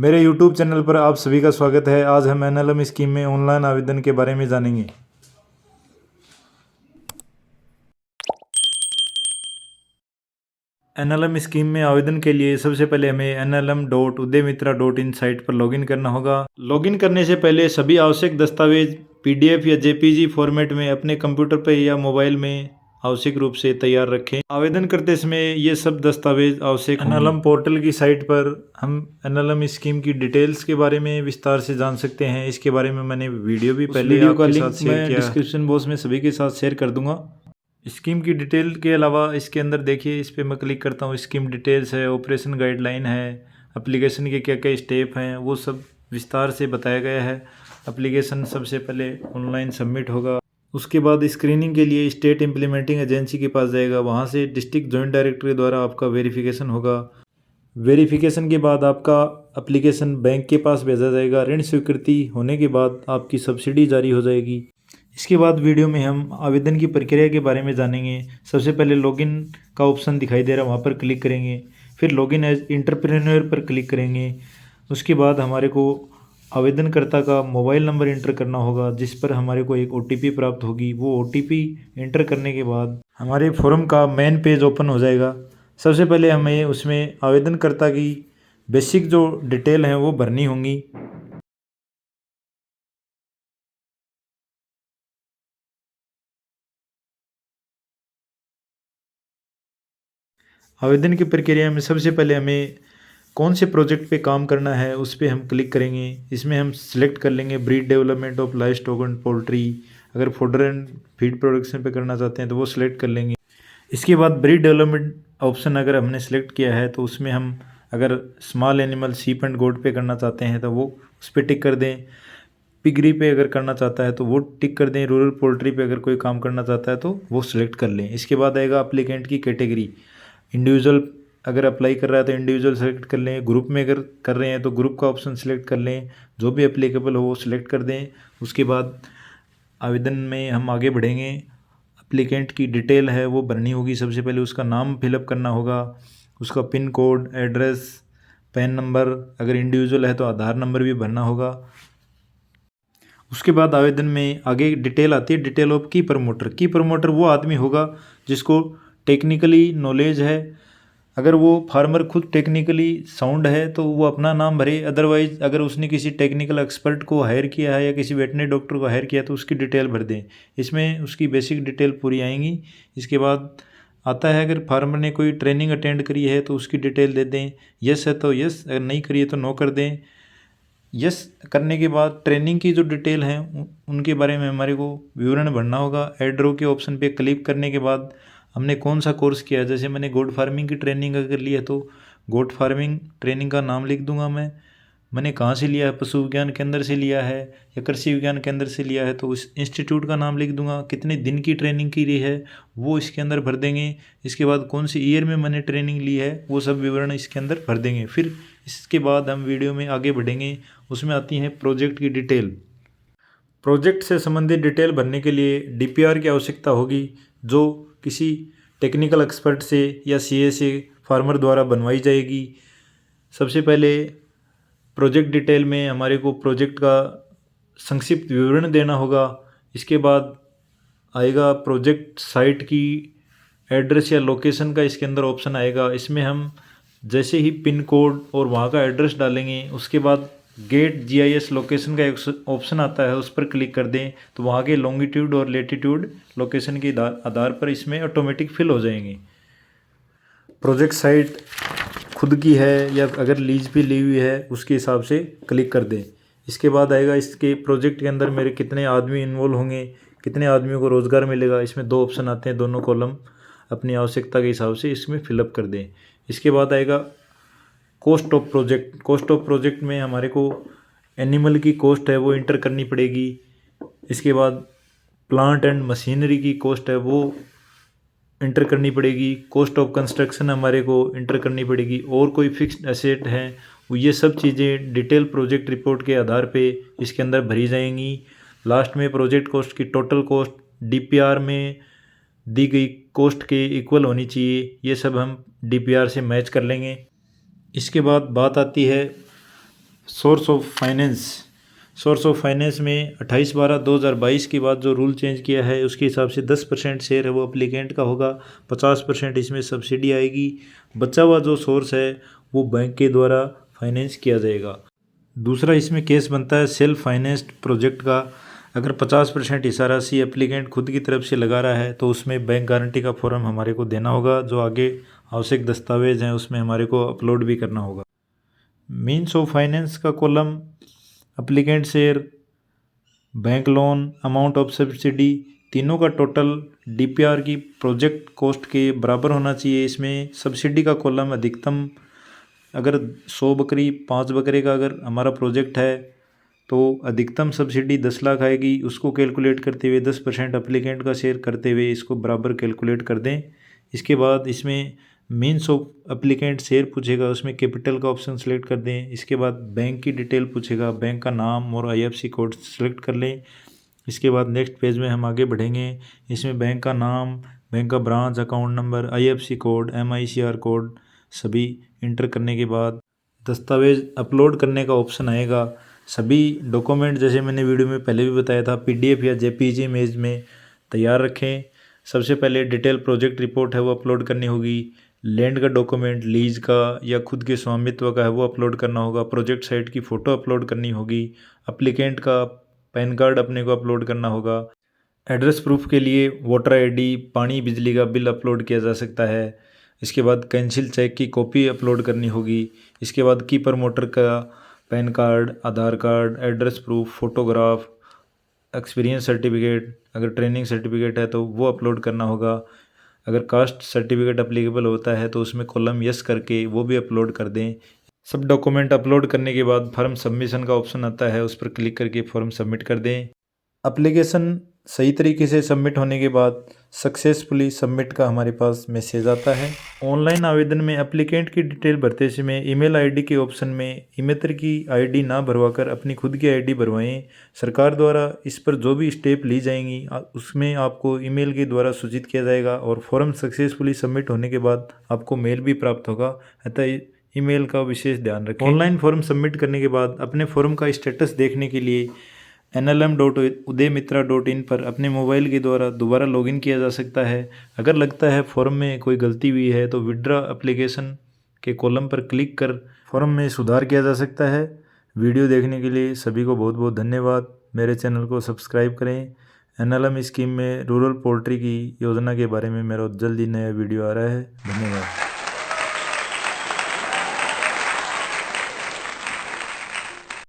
मेरे YouTube channel पर आप सभी का स्वागत है। आज हम एनएलएम स्कीम में ऑनलाइन आवेदन के बारे में जानेंगे। एनएलएम स्कीम में आवेदन के लिए सबसे पहले हमें nlm.udaymitra.in साइट पर लॉगिन करना होगा। लॉगिन करने से पहले सभी आवश्यक दस्तावेज PDF या JPG फॉर्मेट में अपने कंप्यूटर पर या मोबाइल में आवश्यक रूप से तैयार रखें। आवेदन करते समय ये सब दस्तावेज आवश्यक होंगे। एनएलएम पोर्टल की साइट पर हम एनएलएम स्कीम की डिटेल्स के बारे में विस्तार से जान सकते हैं। इसके बारे में मैंने वीडियो भी पहले आपके साथ शेयर किया। डिस्क्रिप्शन बॉक्स में सभी के साथ शेयर कर दूंगा। स्कीम की डिटेल के अलावा इसके अंदर देखिए, इस पर मैं क्लिक करता हूँ। स्कीम डिटेल्स है, ऑपरेशन गाइडलाइन है, एप्लीकेशन के क्या क्या स्टेप हैं वो सब विस्तार से बताया गया है। एप्लीकेशन सबसे पहले ऑनलाइन सबमिट होगा, उसके बाद स्क्रीनिंग के लिए स्टेट इम्प्लीमेंटिंग एजेंसी के पास जाएगा, वहाँ से डिस्ट्रिक्ट जॉइंट डायरेक्टर द्वारा आपका वेरिफिकेशन होगा। वेरिफिकेशन के बाद आपका एप्लीकेशन बैंक के पास भेजा जाएगा। ऋण स्वीकृति होने के बाद आपकी सब्सिडी जारी हो जाएगी। इसके बाद वीडियो में हम आवेदन की प्रक्रिया के बारे में जानेंगे। सबसे पहले लॉगिन का ऑप्शन दिखाई दे रहा है, वहाँ पर क्लिक करेंगे। फिर लॉगिन एज एंटरप्रेन्योर पर क्लिक करेंगे। उसके बाद हमारे को आवेदनकर्ता का मोबाइल नंबर इंटर करना होगा, जिस पर हमारे को एक OTP प्राप्त होगी। वो OTP इंटर करने के बाद हमारे फॉर्म का मेन पेज ओपन हो जाएगा। सबसे पहले हमें उसमें आवेदनकर्ता की बेसिक जो डिटेल हैं वो भरनी होंगी। आवेदन की प्रक्रिया में सबसे पहले हमें कौन से प्रोजेक्ट पे काम करना है उस पर हम क्लिक करेंगे। इसमें हम सिलेक्ट कर लेंगे breed development of live stock and poultry. अगर फॉडर एंड फीड प्रोडक्शन पे करना चाहते हैं तो वो सिलेक्ट कर लेंगे। इसके बाद ब्रीड डेवलपमेंट ऑप्शन अगर हमने सेलेक्ट किया है तो उसमें हम अगर स्मॉल एनिमल शीप एंड गोट पे करना चाहते हैं तो वो उस पर टिक कर दें। पिगरी पे अगर करना चाहता है तो वो टिक कर दें। रूरल पोल्ट्री पे अगर कोई काम करना चाहता है तो वो सिलेक्ट कर लें। इसके बाद आएगा अप्लीकेंट की कैटेगरी। इंडिविजुअल अगर अप्लाई कर रहा है तो इंडिविजुअल सेलेक्ट कर लें। ग्रुप में अगर कर रहे हैं तो ग्रुप का ऑप्शन सेलेक्ट कर लें। जो भी एप्लीकेबल हो वो सिलेक्ट कर दें। उसके बाद आवेदन में हम आगे बढ़ेंगे। एप्लीकेंट की डिटेल है वो भरनी होगी। सबसे पहले उसका नाम फिलअप करना होगा, उसका pin code, address, pan number, अगर इंडिविजुअल है तो आधार नंबर भी भरना होगा। उसके बाद आवेदन में आगे डिटेल आती है, डिटेल ऑफ की प्रमोटर। की प्रमोटर वो आदमी होगा जिसको टेक्निकली नॉलेज है। अगर वो फार्मर खुद टेक्निकली साउंड है तो वो अपना नाम भरे। अदरवाइज अगर उसने किसी टेक्निकल एक्सपर्ट को हायर किया है या किसी वेटनरी डॉक्टर को हायर किया तो उसकी डिटेल भर दें। इसमें उसकी बेसिक डिटेल पूरी आएंगी। इसके बाद आता है अगर फार्मर ने कोई ट्रेनिंग अटेंड करी है तो उसकी डिटेल दे दें। यस है तो यस, अगर नहीं करी है तो नो कर दें। यस करने के बाद ट्रेनिंग की जो डिटेल हैं उनके बारे में हमारे को विवरण भरना होगा। एड रो के ऑप्शन पे क्लिक करने के बाद हमने कौन सा कोर्स किया है, जैसे मैंने गोट फार्मिंग की ट्रेनिंग अगर ली है तो गोट फार्मिंग ट्रेनिंग का नाम लिख दूंगा। मैंने कहाँ से लिया है, पशु विज्ञान केंद्र से लिया है या कृषि विज्ञान केंद्र से लिया है तो उस इंस्टीट्यूट का नाम लिख दूंगा। कितने दिन की ट्रेनिंग की रही है वो इसके अंदर भर देंगे। इसके बाद कौन सी ईयर में मैंने ट्रेनिंग ली है वो सब विवरण इसके अंदर भर देंगे। फिर इसके बाद हम वीडियो में आगे बढ़ेंगे। उसमें आती है प्रोजेक्ट की डिटेल। प्रोजेक्ट से संबंधित डिटेल भरने के लिए DPR की आवश्यकता होगी, जो किसी टेक्निकल एक्सपर्ट से या CA से फार्मर द्वारा बनवाई जाएगी। सबसे पहले प्रोजेक्ट डिटेल में हमारे को प्रोजेक्ट का संक्षिप्त विवरण देना होगा। इसके बाद आएगा प्रोजेक्ट साइट की एड्रेस या लोकेशन का इसके अंदर ऑप्शन आएगा। इसमें हम जैसे ही पिन कोड और वहाँ का एड्रेस डालेंगे उसके बाद गेट GIS लोकेशन का एक ऑप्शन आता है, उस पर क्लिक कर दें तो वहाँ के लॉन्गिट्यूड और लेटीट्यूड लोकेशन के आधार पर इसमें ऑटोमेटिक फिल हो जाएंगे। प्रोजेक्ट साइट खुद की है या अगर लीज पे ली हुई है उसके हिसाब से क्लिक कर दें। इसके बाद आएगा इसके प्रोजेक्ट के अंदर मेरे कितने आदमी इन्वॉल्व होंगे, कितने आदमियों को रोज़गार मिलेगा। इसमें 2 ऑप्शन आते हैं, दोनों कॉलम अपनी आवश्यकता के हिसाब से इसमें फिलअप कर दें। इसके बाद आएगा cost of project. Cost of project में हमारे को एनिमल की कॉस्ट है वो इंटर करनी पड़ेगी। इसके बाद प्लांट एंड मशीनरी की कॉस्ट है वो इंटर करनी पड़ेगी। कॉस्ट ऑफ कंस्ट्रक्शन हमारे को इंटर करनी पड़ेगी। और कोई फिक्स्ड एसेट है वो, ये सब चीज़ें डिटेल प्रोजेक्ट रिपोर्ट के आधार पे इसके अंदर भरी जाएंगी। लास्ट में प्रोजेक्ट कॉस्ट की टोटल कॉस्ट DPR में दी गई कॉस्ट के इक्वल होनी चाहिए। ये सब हम DPR से मैच कर लेंगे। इसके बाद बात आती है सोर्स ऑफ फाइनेंस में 28/12/2022 के बाद जो रूल चेंज किया है उसके हिसाब से 10% शेयर है वो अप्लीकेंट का होगा, 50% इसमें सब्सिडी आएगी। बचा हुआ जो सोर्स है वो बैंक के द्वारा फाइनेंस किया जाएगा। दूसरा इसमें केस बनता है सेल्फ फाइनेंस्ड प्रोजेक्ट का। अगर 50% हिस्सा राशि एप्लीकेंट खुद की तरफ से लगा रहा है तो उसमें बैंक गारंटी का फॉर्म हमारे को देना होगा, जो आगे आवश्यक दस्तावेज हैं उसमें हमारे को अपलोड भी करना होगा। मीन्स ऑफ फाइनेंस का column applicant share, bank loan, amount of subsidy, तीनों का टोटल डीपीआर की प्रोजेक्ट कॉस्ट के बराबर होना चाहिए। इसमें सब्सिडी का कॉलम अधिकतम अगर 100 बकरी 5 बकरे का अगर हमारा प्रोजेक्ट है तो अधिकतम सब्सिडी 10 लाख आएगी। उसको कैलकुलेट करते हुए 10% एप्लीकेंट का शेयर करते हुए इसको बराबर कैलकुलेट कर दें। इसके बाद इसमें मीन्स ऑफ एप्लीकेंट शेयर पूछेगा, उसमें कैपिटल का ऑप्शन सेलेक्ट कर दें। इसके बाद बैंक की डिटेल पूछेगा, बैंक का नाम और IFSC कोड सेलेक्ट कर लें। इसके बाद नेक्स्ट पेज में हम आगे बढ़ेंगे। इसमें बैंक का नाम, बैंक का branch, account number, IFSC code, MICR code सभी इंटर करने के बाद दस्तावेज अपलोड करने का ऑप्शन आएगा। सभी डॉक्यूमेंट जैसे मैंने वीडियो में पहले भी बताया था PDF या JPG इमेज में तैयार रखें। सबसे पहले डिटेल प्रोजेक्ट रिपोर्ट है वो अपलोड करनी होगी। लैंड का डॉक्यूमेंट, लीज का या खुद के स्वामित्व का है वो अपलोड करना होगा। प्रोजेक्ट साइट की फ़ोटो अपलोड करनी होगी। एप्लीकेंट का पैन कार्ड अपने को अपलोड करना होगा। एड्रेस प्रूफ के लिए वोटर ID, पानी बिजली का बिल अपलोड किया जा सकता है। इसके बाद कैंसिल चेक की कॉपी अपलोड करनी होगी। इसके बाद की प्रमोटर का PAN card, Aadhaar card, address proof, photograph, experience certificate, अगर ट्रेनिंग सर्टिफिकेट है तो वो अपलोड करना होगा। अगर कास्ट सर्टिफिकेट अप्लीकेबल होता है तो उसमें कॉलम यस करके वो भी अपलोड कर दें। सब डॉक्यूमेंट अपलोड करने के बाद फॉर्म सबमिशन का ऑप्शन आता है, उस पर क्लिक करके फॉर्म सबमिट कर दें। एप्लीकेशन सही तरीके से सबमिट होने के बाद सक्सेसफुली सबमिट का हमारे पास मैसेज आता है। ऑनलाइन आवेदन में एप्लीकेंट की डिटेल भरते समय ईमेल ID के ऑप्शन में ईमेल की ID ना भरवाकर अपनी खुद की ID भरवाएं। सरकार द्वारा इस पर जो भी स्टेप ली जाएंगी उसमें आपको ईमेल के द्वारा सूचित किया जाएगा और फॉर्म सक्सेसफुली सबमिट होने के बाद आपको मेल भी प्राप्त होगा, अतः ईमेल का विशेष ध्यान रखें। ऑनलाइन फॉर्म सबमिट करने के बाद अपने फॉर्म का स्टेटस देखने के लिए nlm.udayamitra.in पर अपने मोबाइल के द्वारा दोबारा लॉगिन किया जा सकता है। अगर लगता है फॉर्म में कोई गलती हुई है तो विड्रॉ एप्लीकेशन के कॉलम पर क्लिक कर फॉर्म में सुधार किया जा सकता है। वीडियो देखने के लिए सभी को बहुत बहुत धन्यवाद। मेरे चैनल को सब्सक्राइब करें। NLM स्कीम में रूरल पोल्ट्री की योजना के बारे में मेरा जल्दी नया वीडियो आ रहा है। धन्यवाद।